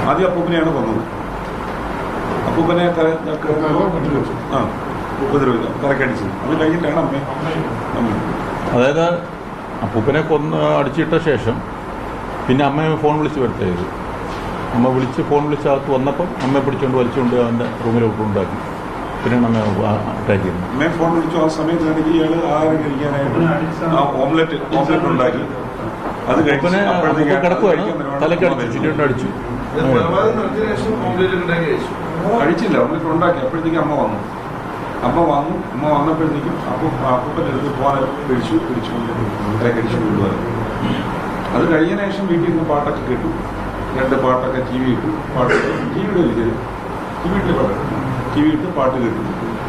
ആദ്യം അപ്പൂപ്പനെയാണ് കൊന്നത്. അപ്പൂപ്പനെ ഉപദ്രവില്ല, തലക്കടിച്ചത്. അത് കഴിഞ്ഞിട്ടാണ് അമ്മ. അതായത് അപ്പൂപ്പനെ അടിച്ചിട്ട ശേഷം പിന്നെ അമ്മയെ ഫോൺ വിളിച്ച് വരുത്തിയത്. അമ്മ ഫോൺ വിളിച്ച് അകത്ത് വന്നപ്പം അമ്മയെ പിടിച്ചുകൊണ്ട് വലിച്ചുകൊണ്ട് അവൻ്റെ റൂമിലോട്ട് ഉണ്ടാക്കി. പിന്നെ അമ്മ അറ്റാക്ക് ചെയ്യുന്നു. അമ്മയെ ഫോൺ വിളിച്ചു. ആ സമയത്താണെങ്കിൽ ഇയാൾ ആഹാരം കഴിക്കാനായിട്ട് ഓംലെറ്റ് ഉണ്ടാക്കി. അത് കിടക്കുവാണ്, തലക്കടിച്ചു, ചുറ്റിട്ട് അടിച്ചു. കഴിച്ചില്ല, ഓംലെറ്റ് ഉണ്ടാക്കി. അപ്പോഴത്തേക്കും അമ്മ വന്നു. അമ്മ വന്നപ്പോഴത്തേക്കും അപ്പൂപ്പൻ്റെ അടുത്ത് പോകാൻ പിടിച്ചുകൊണ്ട് തലക്കടിച്ചു വീടുവാണ്. അത് കഴിഞ്ഞ ശേഷം വീട്ടിൽ നിന്ന് പാട്ടൊക്കെ കേട്ടു. 2 പാട്ടൊക്കെ ടി വി ഇട്ടു. ടി വി ഇട്ട് പാട്ട് കേട്ടു.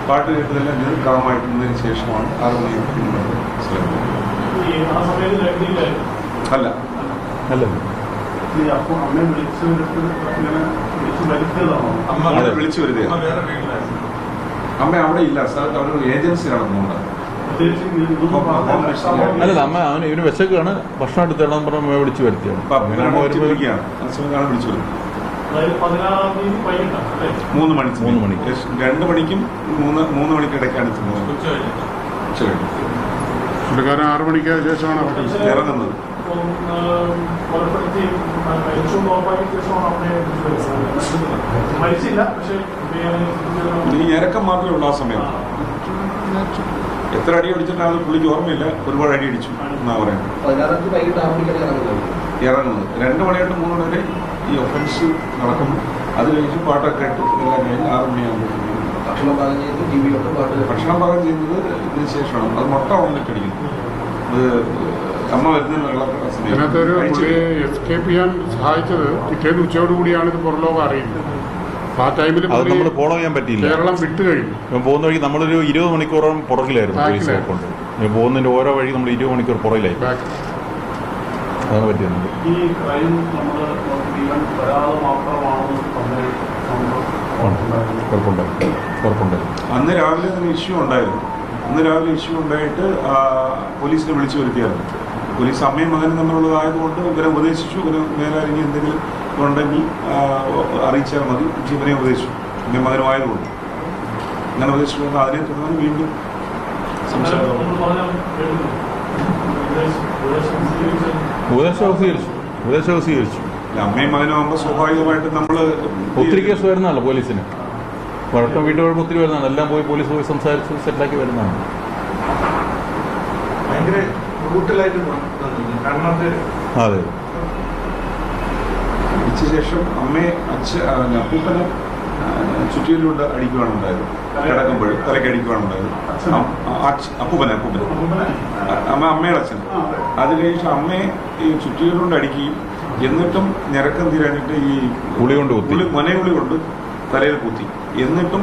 പാട്ട് കേട്ടതെല്ലാം കാമായിട്ട് നിന്നതിന് ശേഷമാണ് 6 മണി അല്ല വിളിച്ചു വരുന്നത്. അമ്മ അവിടെ ഇല്ല, സ്ഥലത്ത് അവരൊരു ഏജൻസി നടന്നുകൊണ്ട്. അല്ല, അമ്മ ഇവന് വിശക്കാണ്, ഭക്ഷണം എടുത്തോളാൻ പറഞ്ഞ വിളിച്ചു വരുത്തിയാണ്. വിളിച്ചു വരുന്നത് 3 മണി 2 മണിക്കും 3 മണിക്കിടയ്ക്കാണ് പുള്ളിക്കാരൻ 6 മണിക്ക് ശേഷമാണ് ഇറങ്ങുന്നത്. ഈ ഞരക്കം മാത്രമേ ഉള്ളൂ ആ സമയത്ത്. എത്ര അടി അടിച്ചിട്ടാണ് പുള്ളിക്ക് ഓർമ്മയില്ല. ഒരുപാട് അടി അടിച്ചു എന്നാ പറയുന്നത്. ഇറങ്ങുന്നത് 2 മണി തൊട്ട് 3 മണി വരെ ഈ ഒഫൻസ് നടക്കുന്നു. അത് കഴിഞ്ഞ് പാട്ടൊക്കെ ഇട്ട് എല്ലാം കഴിഞ്ഞ് 6 മണിയാകുമ്പോൾ ഭക്ഷണം പാകം ചെയ്യുന്നത് ഇതിന് ശേഷമാണ്. അത് മുട്ട ഓംലെറ്റ് അടിക്കുന്നു. അത് അമ്മ വരുന്നതിനുള്ള എസ്കേപ്പ് ചെയ്യാൻ സഹായിച്ചത് പിറ്റേന്ന് ഉച്ചയോടുകൂടിയാണ് ഇത് പുറലോകം അറിയുന്നത്. ആ ടൈമിൽ നമ്മൾ ഫോളോ ചെയ്യാൻ പറ്റിയില്ല. കേരളം വിട്ടു കഴിഞ്ഞു. പോകുന്ന വഴി നമ്മളൊരു 20 മണിക്കൂറോളം പുറകിലായിരുന്നു. പോലീസിനെ കൊണ്ട് പോകുന്നതിന്റെ ഓരോ വഴി നമ്മൾ 20 മണിക്കൂർ പുറകിലായി. അതാണ് പറ്റിയത്. അന്ന് രാവിലെ ഇഷ്യൂ ഉണ്ടായിരുന്നു. ഉണ്ടായിട്ട് പോലീസിനെ വിളിച്ചു വരുത്തിയായിരുന്നു. പോലീസ് അമ്മയും മകനും തമ്മിലുള്ളതായതുകൊണ്ട് ഇവരെ ഉപദേശിച്ചു. ഇവരെ മേലെ ഇനി എന്തെങ്കിലും ഉണ്ടെങ്കിൽ അറിയിച്ചാൽ മതി. ജീവനെ ഉപദേശിച്ചു, അമ്മയും മകനുമായതുകൊണ്ട്. അങ്ങനെ ഉപദേശിച്ചുകൊണ്ട് അതിനെ തുടർന്ന് വീണ്ടും ഉപദേശം സ്വീകരിച്ചു. അമ്മയും മകനും ആകുമ്പോൾ സ്വാഭാവികമായിട്ട് നമ്മൾ ഒത്തിരി കേസ് വരുന്നതാണ് പോലീസിന്. വഴക്കം വീട്ടുകൾ ഒത്തിരി വരുന്നതാണ്. എല്ലാം പോലീസ് പോയി സംസാരിച്ച് സെറ്റാക്കി വരുന്നതാണ്. അതെ. ശേഷം അമ്മയെ അപ്പൂപ്പനെ ചുറ്റിയിലൂടെ അടിക്കുവാനുണ്ടായത്. കിടക്കുമ്പോൾ തലക്കടിക്കുവാനുണ്ടായത് അപ്പൂപ്പനെ അമ്മയുടെ അച്ഛൻ. അത് കഴിഞ്ഞിട്ട് അമ്മയെ ഈ ചുറ്റിയിലൂടെ അടിക്കുകയും എന്നിട്ടും ഞരക്കം തീരാനിട്ട് ഈ മുനയുളി കൊണ്ട് തലയിൽ കുത്തി. എന്നിട്ടും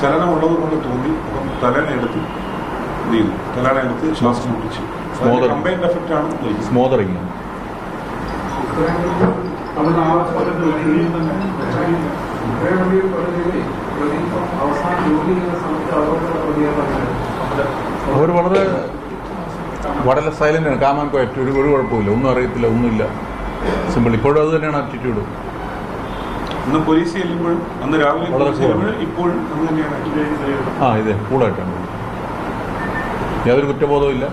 ചലനമുള്ളത് കൊണ്ട് തോന്നി. അപ്പം തലനെടുത്ത് ശ്വാസം മുട്ടിച്ചു. കമ്പൈൻഡ് എഫക്റ്റ് ആണ് സ്മോദറിങ്. അവർ വളരെ സൈലന്റ് ആണ്. കാമാൻ ക്വയറ്റ്. ഒരു കുഴപ്പമില്ല, ഒന്നും അറിയത്തില്ല, ഒന്നുമില്ല, സിമ്പിൾ. ഇപ്പോഴും അത് തന്നെയാണ് ആറ്റിറ്റ്യൂഡ്. അന്ന് പോലീസ് ചെല്ലുമ്പോഴും അന്ന് രാവിലെ ഇപ്പോഴും അത് തന്നെയാണ്. ഇതേ കൂളായിട്ടാണ്. യാതൊരു കുറ്റബോധവും ഇല്ല.